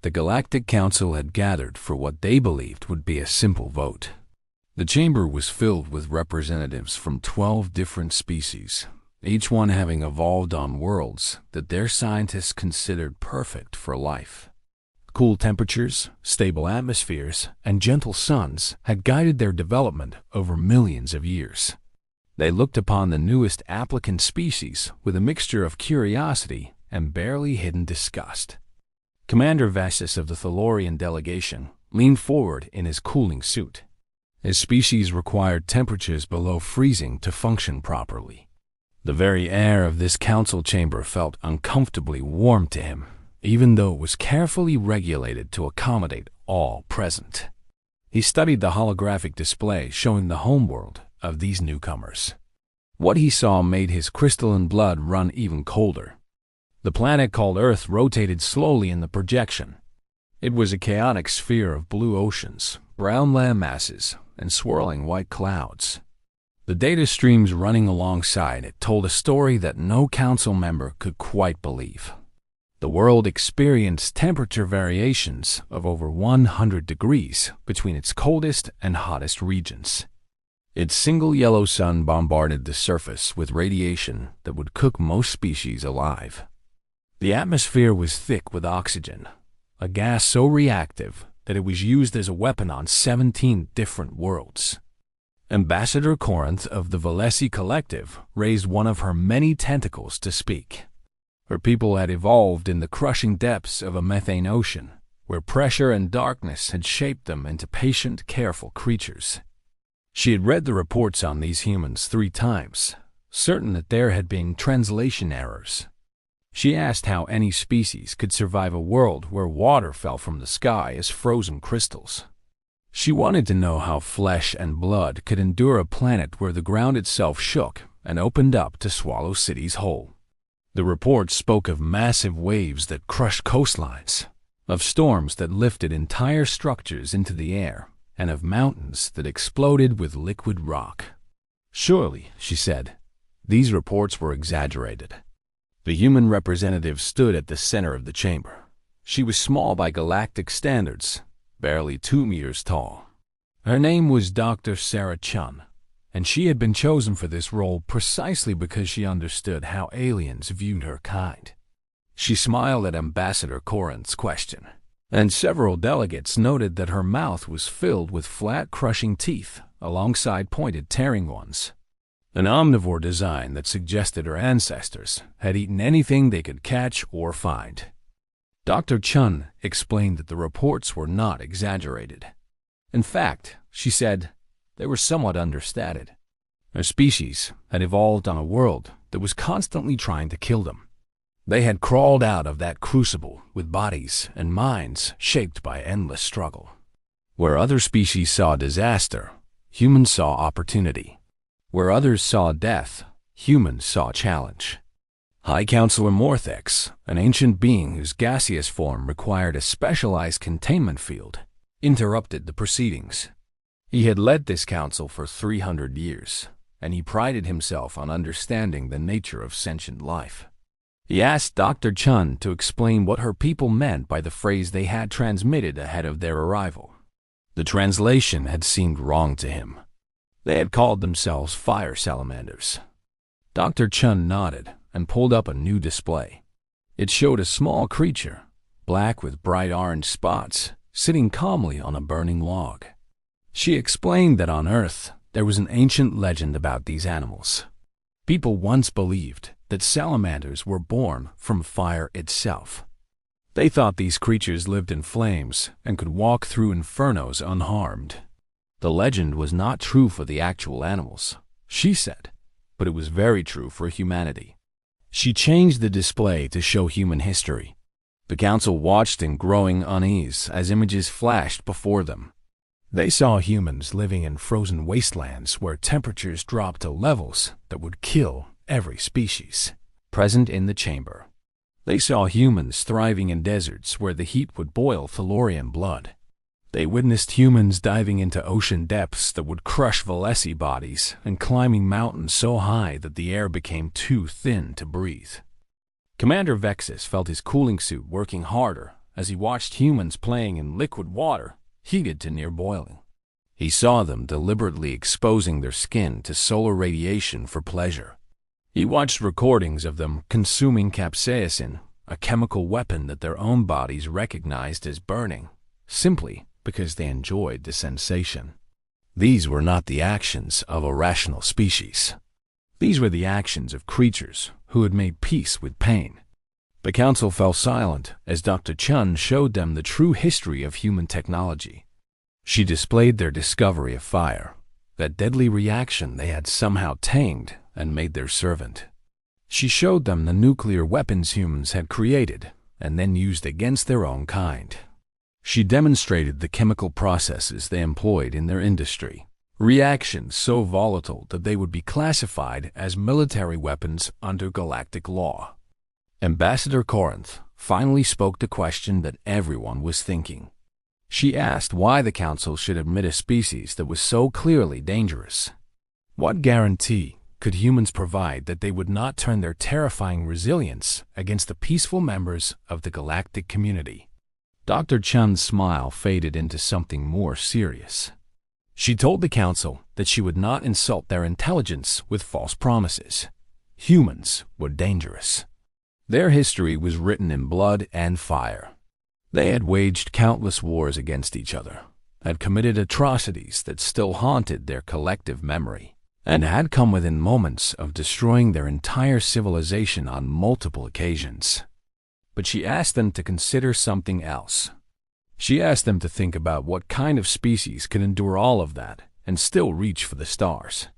The Galactic Council had gathered for what they believed would be a simple vote. The chamber was filled with representatives from 12 different species, each one having evolved on worlds that their scientists considered perfect for life. Cool temperatures, stable atmospheres, and gentle suns had guided their development over millions of years. They looked upon the newest applicant species with a mixture of curiosity and barely hidden disgust. Commander Vessis of the Thalorian delegation leaned forward in his cooling suit. His species required temperatures below freezing to function properly. The very air of this council chamber felt uncomfortably warm to him, even though it was carefully regulated to accommodate all present. He studied the holographic display showing the homeworld of these newcomers. What he saw made his crystalline blood run even colder. The planet called Earth rotated slowly in the projection. It was a chaotic sphere of blue oceans, brown land masses, and swirling white clouds. The data streams running alongside it told a story that no council member could quite believe. The world experienced temperature variations of over 100 degrees between its coldest and hottest regions. Its single yellow sun bombarded the surface with radiation that would cook most species alive. The atmosphere was thick with oxygen, a gas so reactive that it was used as a weapon on 17 different worlds. Ambassador Corinth of the Valesi Collective raised one of her many tentacles to speak. Her people had evolved in the crushing depths of a methane ocean, where pressure and darkness had shaped them into patient, careful creatures. She had read the reports on these humans 3 times, certain that there had been translation errors. She asked how any species could survive a world where water fell from the sky as frozen crystals. She wanted to know how flesh and blood could endure a planet where the ground itself shook and opened up to swallow cities whole. The reports spoke of massive waves that crushed coastlines, of storms that lifted entire structures into the air, and of mountains that exploded with liquid rock. Surely, she said, these reports were exaggerated. The human representative stood at the center of the chamber. She was small by galactic standards, barely 2 meters tall. Her name was Dr. Sarah Chun, and she had been chosen for this role precisely because she understood how aliens viewed her kind. She smiled at Ambassador Corinth's question, and several delegates noted that her mouth was filled with flat, crushing teeth alongside pointed, tearing ones. An omnivore design that suggested her ancestors had eaten anything they could catch or find. Dr. Chun explained that the reports were not exaggerated. In fact, she said, they were somewhat understated. Her species had evolved on a world that was constantly trying to kill them. They had crawled out of that crucible with bodies and minds shaped by endless struggle. Where other species saw disaster, humans saw opportunity. Where others saw death, humans saw challenge. High Counselor Morthex, an ancient being whose gaseous form required a specialized containment field, interrupted the proceedings. He had led this council for 300 years, and he prided himself on understanding the nature of sentient life. He asked Dr. Chun to explain what her people meant by the phrase they had transmitted ahead of their arrival. The translation had seemed wrong to him. They had called themselves fire salamanders. Dr. Chun nodded and pulled up a new display. It showed a small creature, black with bright orange spots, sitting calmly on a burning log. She explained that on Earth there was an ancient legend about these animals. People once believed that salamanders were born from fire itself. They thought these creatures lived in flames and could walk through infernos unharmed. The legend was not true for the actual animals, she said, but it was very true for humanity. She changed the display to show human history. The council watched in growing unease as images flashed before them. They saw humans living in frozen wastelands where temperatures dropped to levels that would kill every species present in the chamber. They saw humans thriving in deserts where the heat would boil Thalorian blood. They witnessed humans diving into ocean depths that would crush Valesi bodies and climbing mountains so high that the air became too thin to breathe. Commander Vexus felt his cooling suit working harder as he watched humans playing in liquid water, heated to near boiling. He saw them deliberately exposing their skin to solar radiation for pleasure. He watched recordings of them consuming capsaicin, a chemical weapon that their own bodies recognized as burning, simply because they enjoyed the sensation. These were not the actions of a rational species. These were the actions of creatures who had made peace with pain. The council fell silent as Dr. Chun showed them the true history of human technology. She displayed their discovery of fire, that deadly reaction they had somehow tamed and made their servant. She showed them the nuclear weapons humans had created and then used against their own kind. She demonstrated the chemical processes they employed in their industry, reactions so volatile that they would be classified as military weapons under galactic law. Ambassador Corinth finally spoke the question that everyone was thinking. She asked why the council should admit a species that was so clearly dangerous. What guarantee could humans provide that they would not turn their terrifying resilience against the peaceful members of the galactic community? Dr. Chun's smile faded into something more serious. She told the council that she would not insult their intelligence with false promises. Humans were dangerous. Their history was written in blood and fire. They had waged countless wars against each other, had committed atrocities that still haunted their collective memory, and had come within moments of destroying their entire civilization on multiple occasions. But she asked them to consider something else. She asked them to think about what kind of species could endure all of that and still reach for the stars.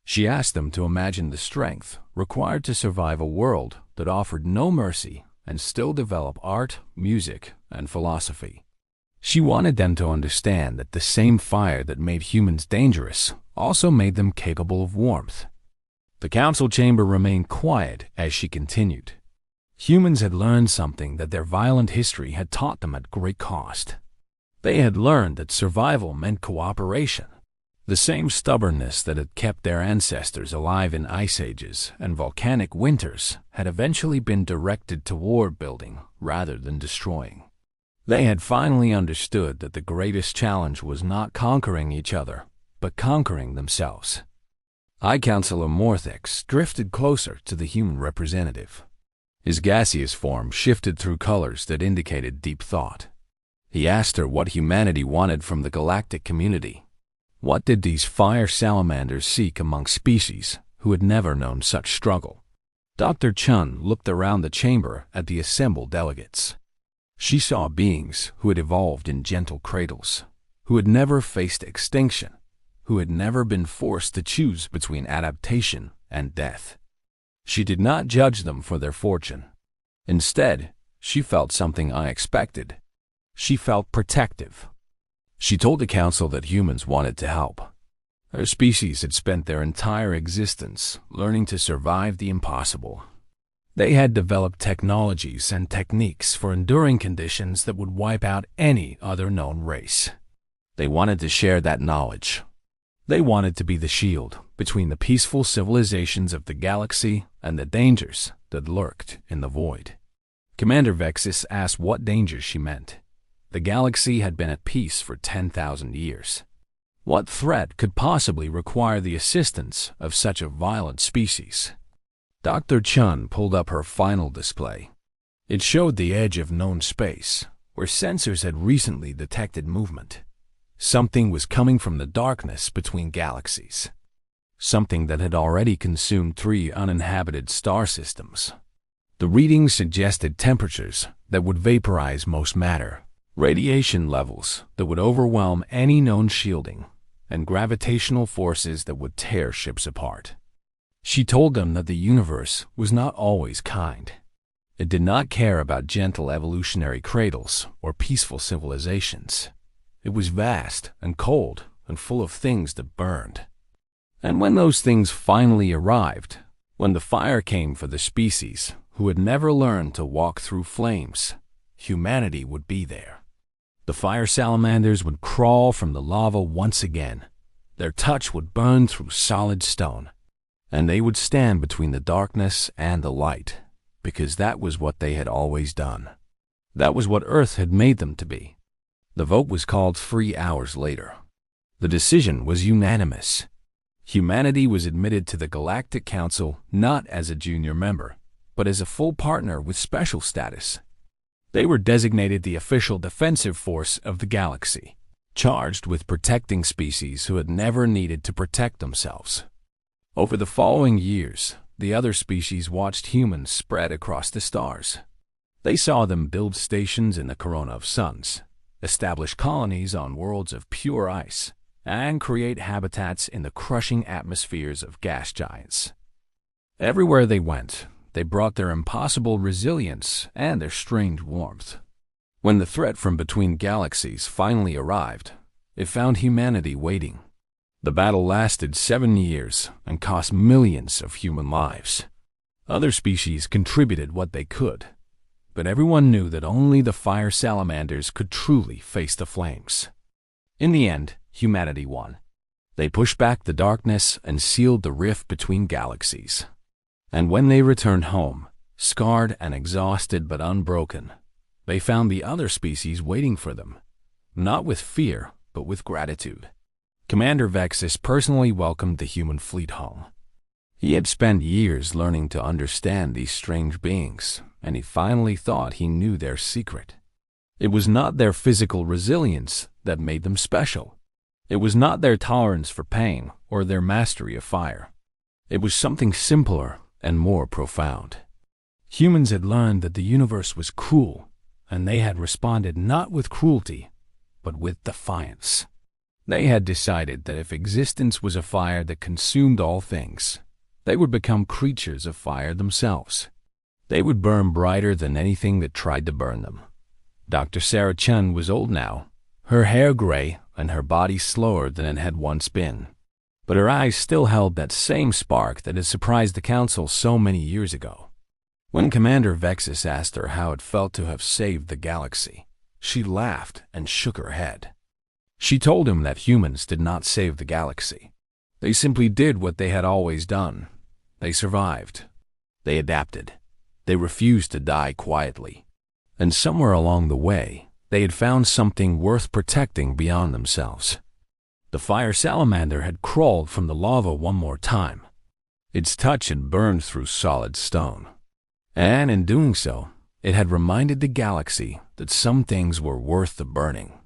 She asked them to imagine the strength required to survive a world that offered no mercy and still develop art, music, and philosophy. She wanted them to understand that the same fire that made humans dangerous also made them capable of warmth. The council chamber remained quiet as she continued. Humans had learned something that their violent history had taught them at great cost. They had learned that survival meant cooperation. The same stubbornness that had kept their ancestors alive in ice ages and volcanic winters had eventually been directed toward building rather than destroying. They had finally understood that the greatest challenge was not conquering each other, but conquering themselves. High Counselor Morthex drifted closer to the human representative. His gaseous form shifted through colors that indicated deep thought. He asked her what humanity wanted from the galactic community. What did these fire salamanders seek among species who had never known such struggle? Dr. Chun looked around the chamber at the assembled delegates. She saw beings who had evolved in gentle cradles, who had never faced extinction, who had never been forced to choose between adaptation and death. She did not judge them for their fortune. Instead, she felt something unexpected. She felt protective. She told the council that humans wanted to help. Her species had spent their entire existence learning to survive the impossible. They had developed technologies and techniques for enduring conditions that would wipe out any other known race. They wanted to share that knowledge. They wanted to be the shield between the peaceful civilizations of the galaxy and the dangers that lurked in the void. Commander Vexus asked what dangers she meant. The galaxy had been at peace for 10,000 years. What threat could possibly require the assistance of such a violent species? Dr. Chun pulled up her final display. It showed the edge of known space, where sensors had recently detected movement. Something was coming from the darkness between galaxies. Something that had already consumed 3 uninhabited star systems. The readings suggested temperatures that would vaporize most matter, radiation levels that would overwhelm any known shielding, and gravitational forces that would tear ships apart. She told them that the universe was not always kind. It did not care about gentle evolutionary cradles or peaceful civilizations. It was vast and cold and full of things that burned. And when those things finally arrived, when the fire came for the species who had never learned to walk through flames, humanity would be there. The fire salamanders would crawl from the lava once again. Their touch would burn through solid stone, and they would stand between the darkness and the light, because that was what they had always done. That was what Earth had made them to be. The vote was called 3 hours later. The decision was unanimous. Humanity was admitted to the Galactic Council not as a junior member, but as a full partner with special status. They were designated the official defensive force of the galaxy, charged with protecting species who had never needed to protect themselves. Over the following years, the other species watched humans spread across the stars. They saw them build stations in the corona of suns, establish colonies on worlds of pure ice, and create habitats in the crushing atmospheres of gas giants. Everywhere they went, they brought their impossible resilience and their strange warmth. When the threat from between galaxies finally arrived, it found humanity waiting. The battle lasted 7 years and cost millions of human lives. Other species contributed what they could, but everyone knew that only the fire salamanders could truly face the flames. In the end, humanity won. They pushed back the darkness and sealed the rift between galaxies. And when they returned home, scarred and exhausted but unbroken, they found the other species waiting for them, not with fear, but with gratitude. Commander Vexus personally welcomed the human fleet home. He had spent years learning to understand these strange beings, and he finally thought he knew their secret. It was not their physical resilience that made them special. It was not their tolerance for pain or their mastery of fire. It was something simpler and more profound. Humans had learned that the universe was cruel, and they had responded not with cruelty, but with defiance. They had decided that if existence was a fire that consumed all things, they would become creatures of fire themselves. They would burn brighter than anything that tried to burn them. Dr. Sarah Chun was old now, her hair gray and her body slower than it had once been. But her eyes still held that same spark that had surprised the Council so many years ago. When Commander Vexus asked her how it felt to have saved the galaxy, she laughed and shook her head. She told him that humans did not save the galaxy. They simply did what they had always done. They survived. They adapted. They refused to die quietly. And somewhere along the way, they had found something worth protecting beyond themselves. The fire salamander had crawled from the lava one more time. Its touch had burned through solid stone. And in doing so, it had reminded the galaxy that some things were worth the burning.